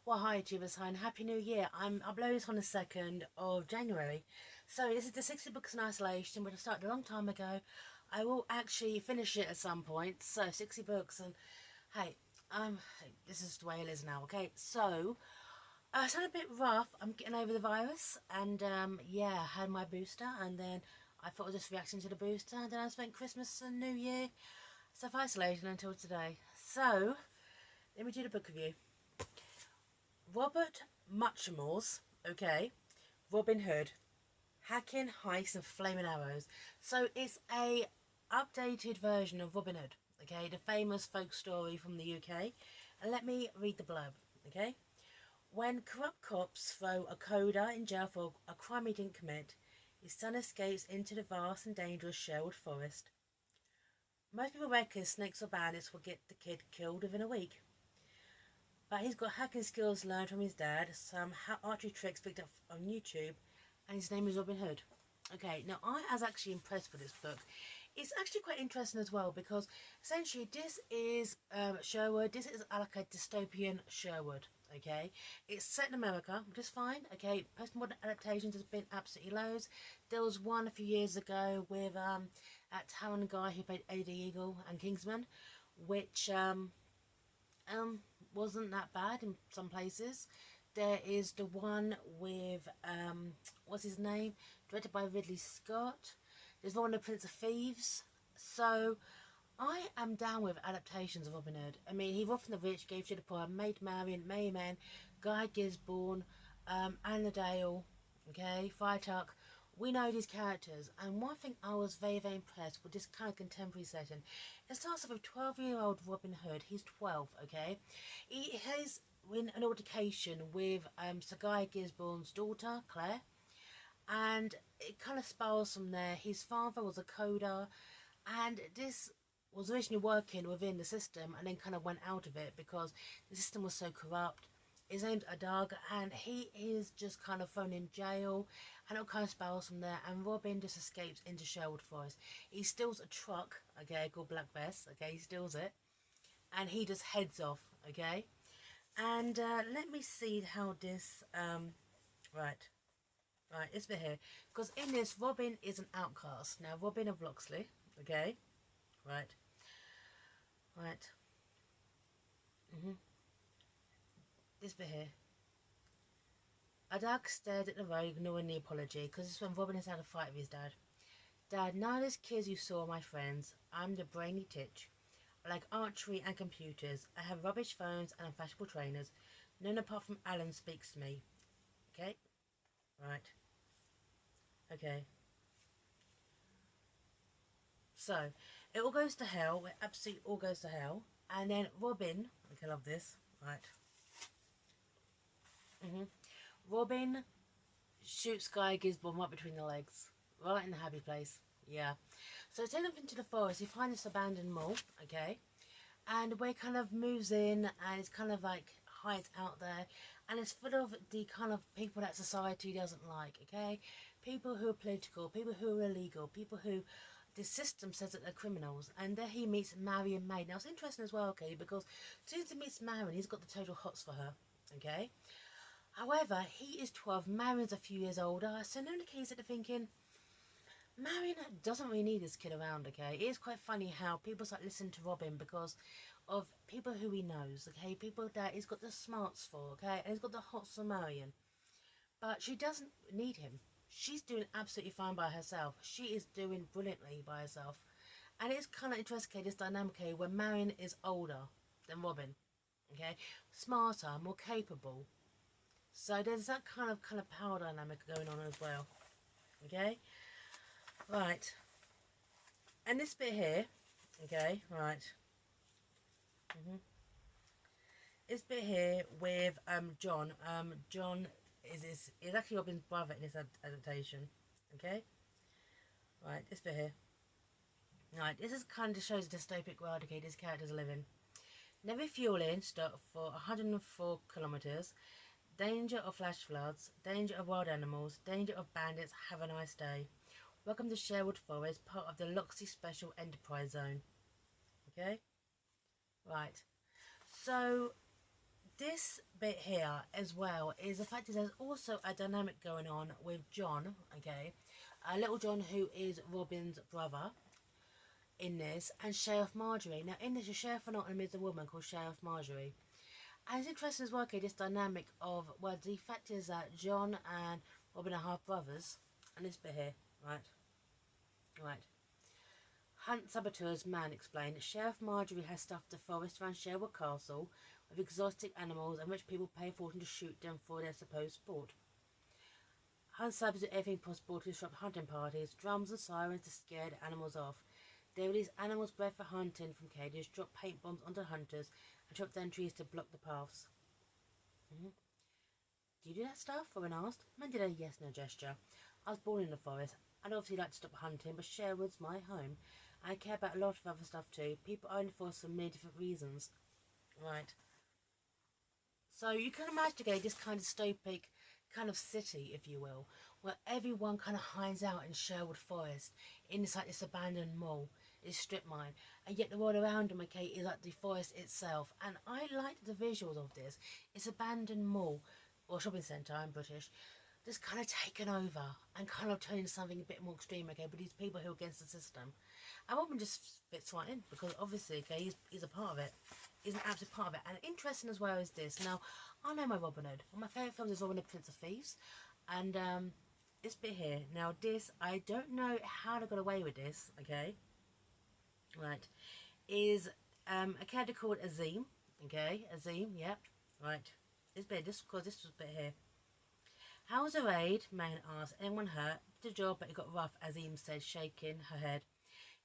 Well, hi, Tubers, hi, and Happy New Year. I'm uploading this on the 2nd of January. So, this is the 60 Books in Isolation, which I started a long time ago. I will actually finish it at some point. So, 60 books, and hey, this is the way it is now, okay? So, it's had a bit rough. I'm getting over the virus, and yeah, I had my booster, and then I thought I was just reacting to the booster, and then I spent Christmas and New Year self-isolating until today. So, let me do the book review. Robert Muchamore's, okay, Robin Hood, Hacking, Heists and Flaming Arrows. So it's a updated version of Robin Hood, okay, the famous folk story from the UK. And let me read the blurb, okay. When corrupt cops throw a coder in jail for a crime he didn't commit, his son escapes into the vast and dangerous Sherwood Forest. Most people reckon snakes or bandits will get the kid killed within a week. But he's got hacking skills learned from his dad, some archery tricks picked up on YouTube, and his name is Robin Hood. Okay, now I was actually impressed with this book. It's actually quite interesting as well because essentially this is Sherwood. This is like a dystopian Sherwood. Okay, it's set in America, which is fine. Okay, postmodern adaptations has been absolutely loads. There was one a few years ago with that Talon guy who played Eddie Eagle and Kingsman, which wasn't that bad in some places. There is the one with what's his name, directed by Ridley Scott. There's one with Prince of Thieves. So I am down with adaptations of Robin Hood. I mean, he robbed from the rich, gave to the poor, made Marion, Mayman, Guy Gisborne, Anna Dale, okay, Freituck. We know these characters, and one thing I was very, very impressed with this kind of contemporary setting. It starts off with 12-year-old Robin Hood. He's 12, okay? He has in an altercation with Sir Guy Gisborne's daughter, Claire, and it kind of spirals from there. His father was a coder, and this was originally working within the system and then kind of went out of it because the system was so corrupt. His name's Adag, and he is just kind of thrown in jail, and it kind of spirals from there. And Robin just escapes into Sherwood Forest. He steals a truck, okay, called Black Bess, okay, he steals it, and he just heads off, okay. And let me see how this, right, right, it's bit here, because in this, Robin is an outcast. Now, Robin of Locksley, okay, right, right, this bit here. Adak stared at the road, ignoring the apology, because it's when Robin has had a fight with his dad. Dad, none of those kids you saw are my friends. I'm the brainy titch. I like archery and computers. I have rubbish phones and unfashionable trainers. None apart from Alan speaks to me. Okay? Right. Okay. So, it all goes to hell. It absolutely all goes to hell. And then Robin, okay, I love this. Right. Robin shoots Guy Gisborne right between the legs. Right in the happy place. Yeah. So taking up into the forest, you find this abandoned mall, okay? And where it kind of moves in and it's kind of like hides out there, and it's full of the kind of people that society doesn't like, okay? People who are political, people who are illegal, people who the system says that they're criminals. And there he meets Marion Maid. Now it's interesting as well, okay, because as soon as he meets Marion, he's got the total hots for her, okay? However, he is 12, Marion's a few years older, so no indicates that they're thinking, Marion doesn't really need this kid around, okay? It is quite funny how people start listening to Robin because of people who he knows, okay? People that he's got the smarts for, okay? And he's got the hots for Marion. But she doesn't need him. She's doing absolutely fine by herself. She is doing brilliantly by herself. And it's kind of interesting, okay, this dynamic, okay, where Marion is older than Robin, okay? Smarter, more capable. So there's that kind of power dynamic going on as well, okay? Right. And this bit here, okay, right. This bit here with John. John is actually Robin's brother in this adaptation. Okay, right. This bit here. Right. This is kind of shows the dystopic world. Okay, these characters are living. Never fueling stop for 104 kilometers. Danger of flash floods. Danger of wild animals. Danger of bandits. Have a nice day. Welcome to Sherwood Forest, part of the Loxley Special Enterprise Zone. Okay, right. So this bit here as well is the fact that there's also a dynamic going on with John, okay, little John, who is Robin's brother in this, and Sheriff Marjorie. Now in this, the Sheriff for Nottingham is a woman called Sheriff Marjorie. And it's interesting as well, okay, this dynamic of, well, the fact is that John and Robin are half brothers, and this bit here, right. Hunt Saboteur's man explained that Sheriff Marjorie has stuffed the forest around Sherwood Castle with exotic animals, and rich people pay a fortune to shoot them for their supposed sport. Hunt Saboteurs do everything possible to disrupt hunting parties, drums and sirens to scare the animals off. They release animals bred for hunting from cages, drop paint bombs onto hunters, and chop down trees to block the paths. Do you do that stuff? Robin asked. Man did a yes-no gesture. I was born in the forest. I'd obviously like to stop hunting, but Sherwood's my home. I care about a lot of other stuff too. People are in the forest for many different reasons. Right. So you can imagine this kind of dystopic kind of city, if you will, where everyone kind of hides out in Sherwood Forest in this abandoned mall, this strip mine, and yet the world around them, okay, is like the forest itself. And I like the visuals of this. It's abandoned mall or shopping centre. I'm British. Just kind of taken over and kind of turning into something a bit more extreme, okay, but these people who are against the system. And Robin just fits right in because obviously, okay, he's a part of it. He's an absolute part of it. And interesting as well is this. Now, I know my Robin Hood. One of my favourite films is Robin Hood, Prince of Thieves. And this bit here. Now, this, I don't know how they got away with this, okay, right, is a character called Azim, okay, Azim, yep, right. This was this bit here. How was the raid? Marion asked. Anyone hurt? Did the job, but it got rough, Azim said, shaking her head.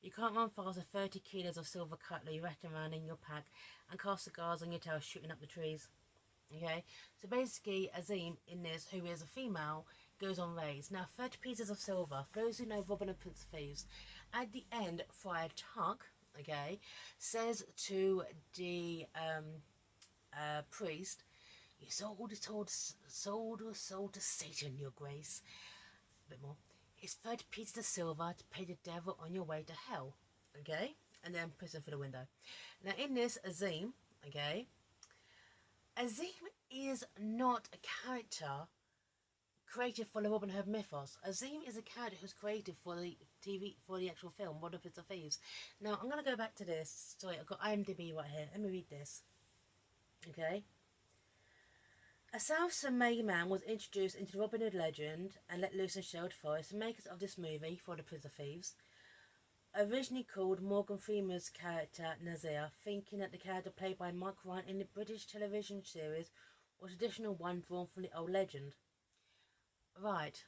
You can't run fast with 30 kilos of silver cutlery wrapped around in your pack and cast cigars on your tail shooting up the trees. Okay, so basically Azim in this, who is a female, goes on raids. Now 30 pieces of silver, for those who know Robin and Prince of Thieves, at the end Friar Tuck, okay, says to the priest, you sold to Satan, your grace. A bit more. It's 30 pieces of silver to pay the devil on your way to hell. Okay? And then prison for the window. Now in this, Azim, okay, Azim is not a character created for the Robin Hood mythos. Azim is a character who's created for the actual film, Robin Hood, Prince of Thieves. Now I'm going to go back to this. Sorry, I've got IMDb right here. Let me read this. Okay? A South Somalia man was introduced into the Robin Hood legend and let loose in Sherwood Forest. The makers of this movie, for the Prince of Thieves, originally called Morgan Freeman's character Nazir, thinking that the character played by Mark Ryan in the British television series was a traditional one drawn from the old legend. Right.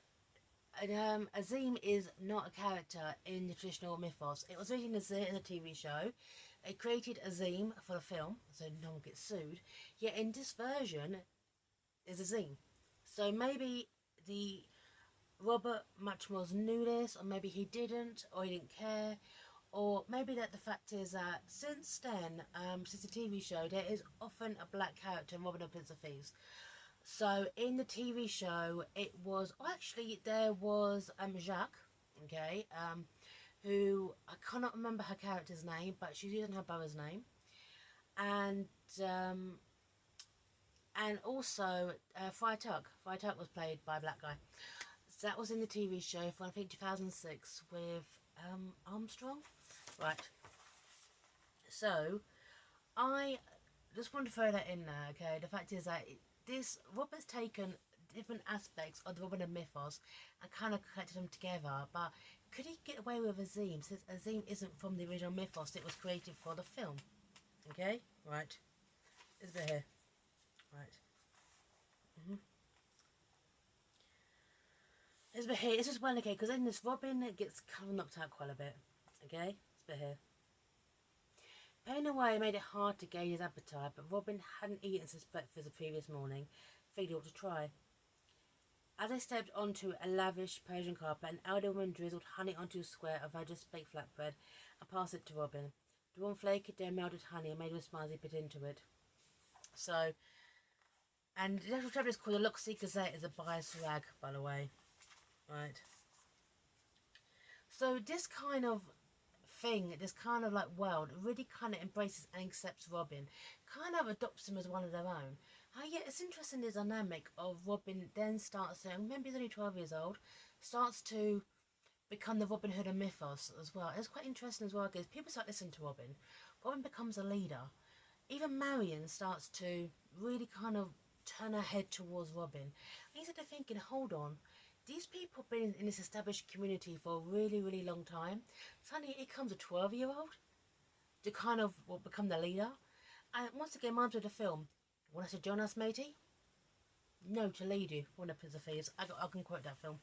And, Azim is not a character in the traditional mythos. It was originally Nazir in the TV show. It created Azim for the film, so no one gets sued. Yet in this version, is Azim. So maybe the Robert Muchamore knew this, or maybe he didn't, or he didn't care, or maybe that the fact is that since then, since the TV show, there is often a black character in Robin Hood, Prince of Thieves. So in the TV show, it was there was Jacques, okay, who I cannot remember her character's name, but she's using her brother's name, and also Friar Tuck. Friar Tuck was played by a black guy. So that was in the TV show from I think 2006 with Armstrong. Right. So I just want to throw that in there. Okay. The fact is that Robert's taken different aspects of the Robin Hood mythos and kind of collected them together. But could he get away with Azim since Azim isn't from the original mythos? It was created for the film. Okay. Right. This bit here. Right. This bit here, it's just well, okay, because in this Robin gets kind of knocked out quite a bit. Okay, this bit here. Paying away made it hard to gauge his appetite, but Robin hadn't eaten since breakfast the previous morning. Figured he ought to try. As they stepped onto a lavish Persian carpet, an elder woman drizzled honey onto a square of her just baked flatbread and passed it to Robin. The one flaky down melted honey and made him smile as he bit into it. So, and the actual chapter is called The Loxley Gazette, is a biased rag, by the way. Right. So this kind of thing, this kind of world, really kind of embraces and accepts Robin, kind of adopts him as one of their own. Yeah, it's interesting the dynamic of Robin then starts to, remember he's only 12 years old, starts to become the Robin Hood of mythos as well. It's quite interesting as well because people start listening to Robin. Robin becomes a leader. Even Marion starts to really kind of turn her head towards Robin. And he's sort of thinking, hold on, these people have been in this established community for a really, really long time. Suddenly it comes a 12-year-old to kind of become the leader. And once again, reminds me of the film. Want us to join us, matey? No, to lead you. One of Prince of Thieves. I can quote that film.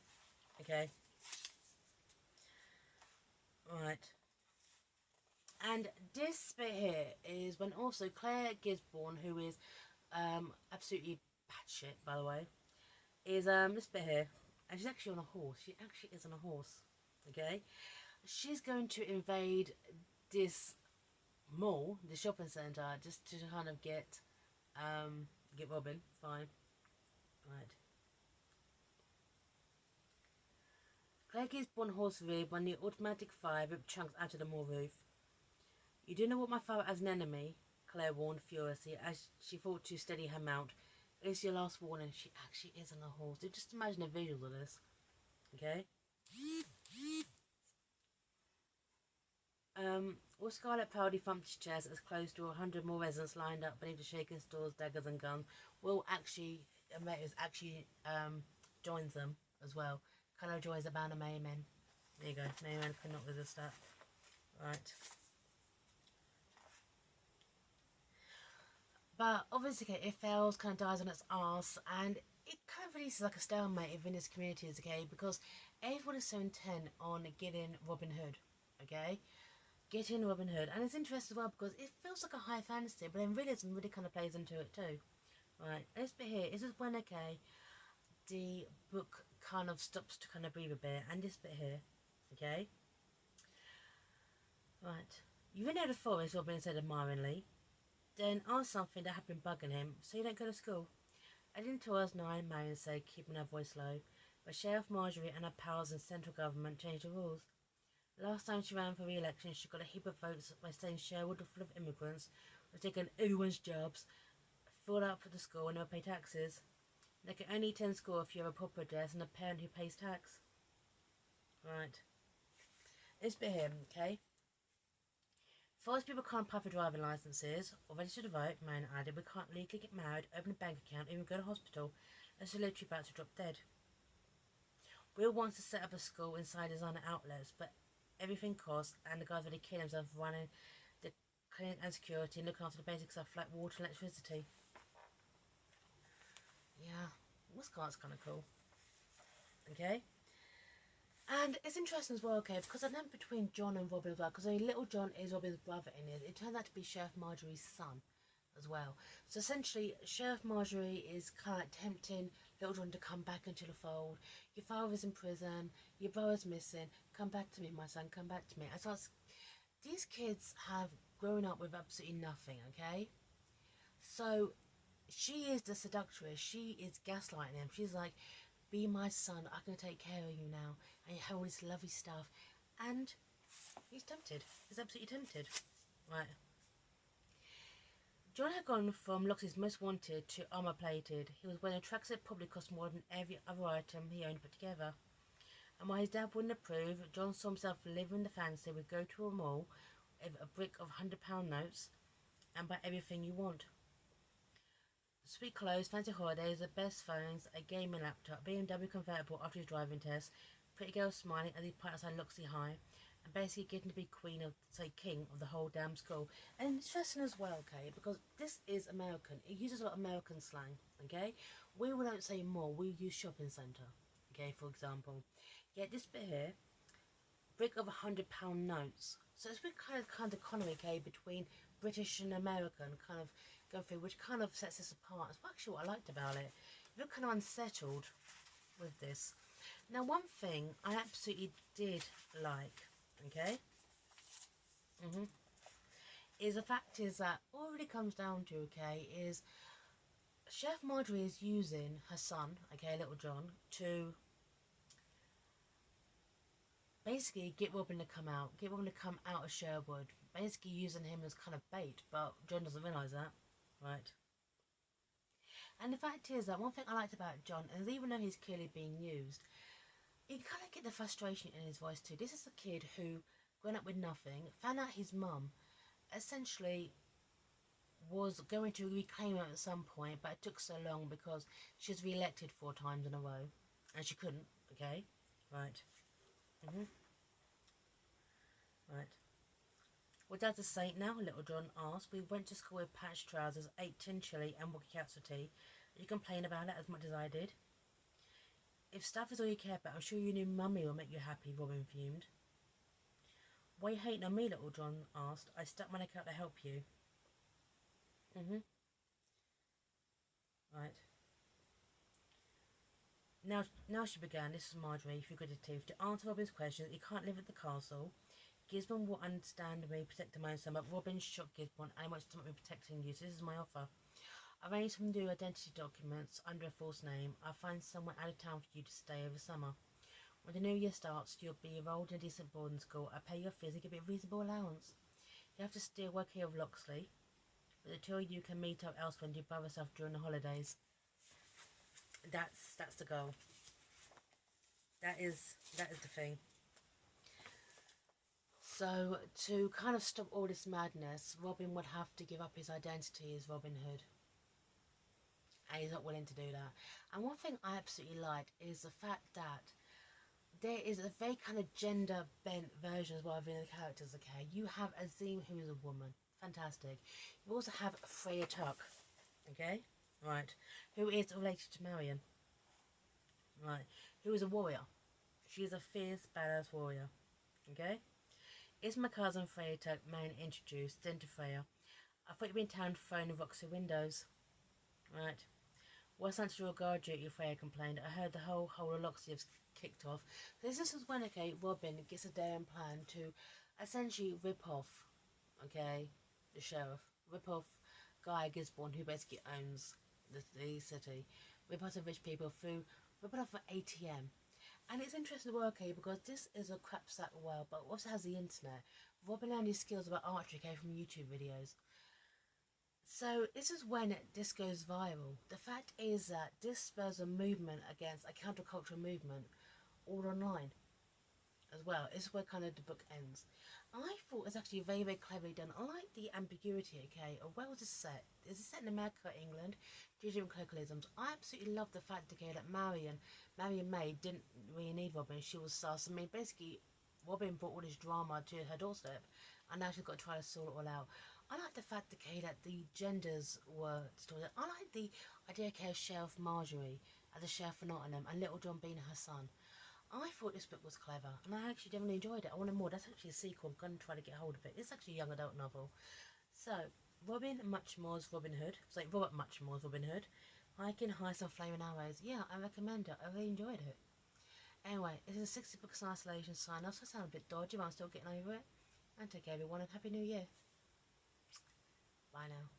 Okay. Right. And this bit here is when also Claire Gisborne, who is absolutely batshit, by the way, is this bit here, and she's actually on a horse. She actually is on a horse. Okay, she's going to invade this mall, the shopping centre, just to kind of get Robin. Fine, right. Claire Gisborne horse reared when the automatic fire ripped chunks out of the mall roof. You do not want my father as an enemy, Claire warned furiously as she fought to steady her mount. It's your last warning. She actually is on a horse. Just imagine a visual of this. Okay? With Scarlet proudly thumped his chest as close to 100 more residents lined up beneath the shaking stores, daggers and guns. Will actually, joins them as well. Colour joins the band of Maymen. There you go. Maymen could not resist that. Right. But obviously, okay, it fails, kind of dies on its arse, and it kind of releases like a stalemate within this community, okay, because everyone is so intent on getting Robin Hood, okay, getting Robin Hood, and it's interesting as well because it feels like a high fantasy, but then realism really kind of plays into it too, right? This bit here is just when, okay, the book kind of stops to kind of breathe a bit, and this bit here, okay, right, you've been out of the forest, Robin said admiringly, then ask something that had been bugging him, so you don't go to school. I didn't tell us 9, Marion said, keeping her voice low, but Sheriff Marjorie and her pals in central government changed the rules. Last time she ran for re-election, she got a heap of votes by saying Sherwood, full of immigrants, was taking everyone's jobs, filled up for the school and never pay taxes. They can only attend school if you have a proper address and a parent who pays tax. Right. This bit here, okay? Forest people can't apply for driving licenses or register to vote, Marion added. We can't legally get married, open a bank account, even go to hospital. Unless you're literally about to drop dead. Will wants to set up a school inside designer outlets, but everything costs, and the guy's already killing himself running the cleaning and security and looking after the basic stuff like water and electricity. Yeah, this guy's kind of cool. Okay? And it's interesting as well, okay, because I know between John and Robbie as well, because little John is Robbie's brother in it. It turns out to be Sheriff Marjorie's son as well. So essentially, Sheriff Marjorie is kind of tempting little John to come back into the fold. Your father's in prison, your brother's missing. Come back to me, my son. Come back to me. And so these kids have grown up with absolutely nothing. Okay, so she is the seductress. She is gaslighting him. She's like, "Be my son. I can take care of you now, and you have all this lovely stuff." And he's tempted. He's absolutely tempted. Right. John had gone from Loxley's most wanted to armour plated. He was wearing a tracksuit probably cost more than every other item he owned put together. And while his dad wouldn't approve, John saw himself living the fantasy would go to a mall with a brick of £100 notes and buy everything you want. Sweet clothes, fancy holidays, the best phones, a gaming laptop, BMW convertible after his driving test, pretty girl smiling as he parked outside Loxley High, and basically getting to be king of the whole damn school. And it's interesting as well, okay, because this is American. It uses a lot of American slang, okay? We don't say mall, we use shopping centre, okay, for example. Yeah, this bit here, brick of £100 notes. So it's a bit kind of economy, okay, between British and American, kind of go through, which kind of sets this apart. It's actually what I liked about it. You're kind of unsettled with this. Now, one thing I absolutely did like, okay, is the fact is that all it really comes down to, okay, is Chef Marjorie is using her son, okay, little John, to basically get Robin to come out of Sherwood, basically using him as kind of bait, but John doesn't realise that, right? And the fact is that one thing I liked about John is even though he's clearly being used, you kind of get the frustration in his voice too. This is a kid who, grown up with nothing, found out his mum essentially was going to reclaim him at some point, but it took so long because she was re-elected 4 times in a row, and she couldn't. Okay, right. Right. Well, Dad's a saint now, Little John asked. We went to school with patched trousers, ate tin chili, and walkie out for tea. You complain about it as much as I did. If stuff is all you care about, I'm sure your new mummy will make you happy, Robin fumed. Why you hating on me, Little John asked. I stuck my neck out to help you. Right. Now she began, this was Marjorie, figurative, to answer Robin's questions. He can't live at the castle. Gisborne will understand me protecting my own son, but Robin shot Gisborne and wants to stop me protecting you, so this is my offer. Arrange some new identity documents under a false name. I'll find someone out of town for you to stay over summer. When the new year starts, you'll be enrolled in a decent boarding school. I pay your fees and give you a reasonable allowance. You have to steer work here of Loxley, but the two of you can meet up elsewhere and do brother stuff during the holidays. That's the goal. That is the thing. So to kind of stop all this madness, Robin would have to give up his identity as Robin Hood. And he's not willing to do that. And one thing I absolutely like is the fact that there is a very kind of gender bent version as well of the characters. Okay, you have Azim, who is a woman, fantastic. You also have Freya Tuck, okay, right, who is related to Marion, right, who is a warrior. She is a fierce, badass warrior, okay. It's my cousin Freya Tuck, man introduced, then to Freya. I thought you'd been in town throwing rocks through windows, right. What's not to your guard duty, Freya complained. I heard the whole of Loxley has kicked off. This is when, okay, Robin gets a daring plan to essentially rip off, okay, the sheriff. Rip off Guy Gisborne, who basically owns the city. Rip off the rich people through, rip it off an ATM. And it's interesting to work, okay, because this is a crap sack world, but also has the internet. Robin learned his skills about archery came from YouTube videos. So this is when this goes viral. The fact is that this spurs a movement against a countercultural movement all online as well. This is where kind of the book ends. I thought it's actually very, very cleverly done. I like the ambiguity, okay, of where was this set? Is it set in America, England? Different colloquialisms. I absolutely love the fact, okay, that Marion May didn't really need Robin. She was sus. I mean, basically, Robin brought all this drama to her doorstep, and now she's got to try to sort it all out. I like the fact, okay, that the genders were stored. I like the idea, okay, of Sheriff Marjorie as a sheriff for Nottingham and Little John being her son. I thought this book was clever, and I actually definitely enjoyed it. I wanted more. That's actually a sequel. I'm going to try to get hold of it. It's actually a young adult novel. So, Robin Muchamore's Robin Hood. It's like Robert Muchamore's Robin Hood. Hiking, Heists and Flaming Arrows. Yeah, I recommend it. I really enjoyed it. Anyway, this is a 60 books in isolation sign. Also sound a bit dodgy, but I'm still getting over it. And take care everyone, and Happy New Year. Bye now.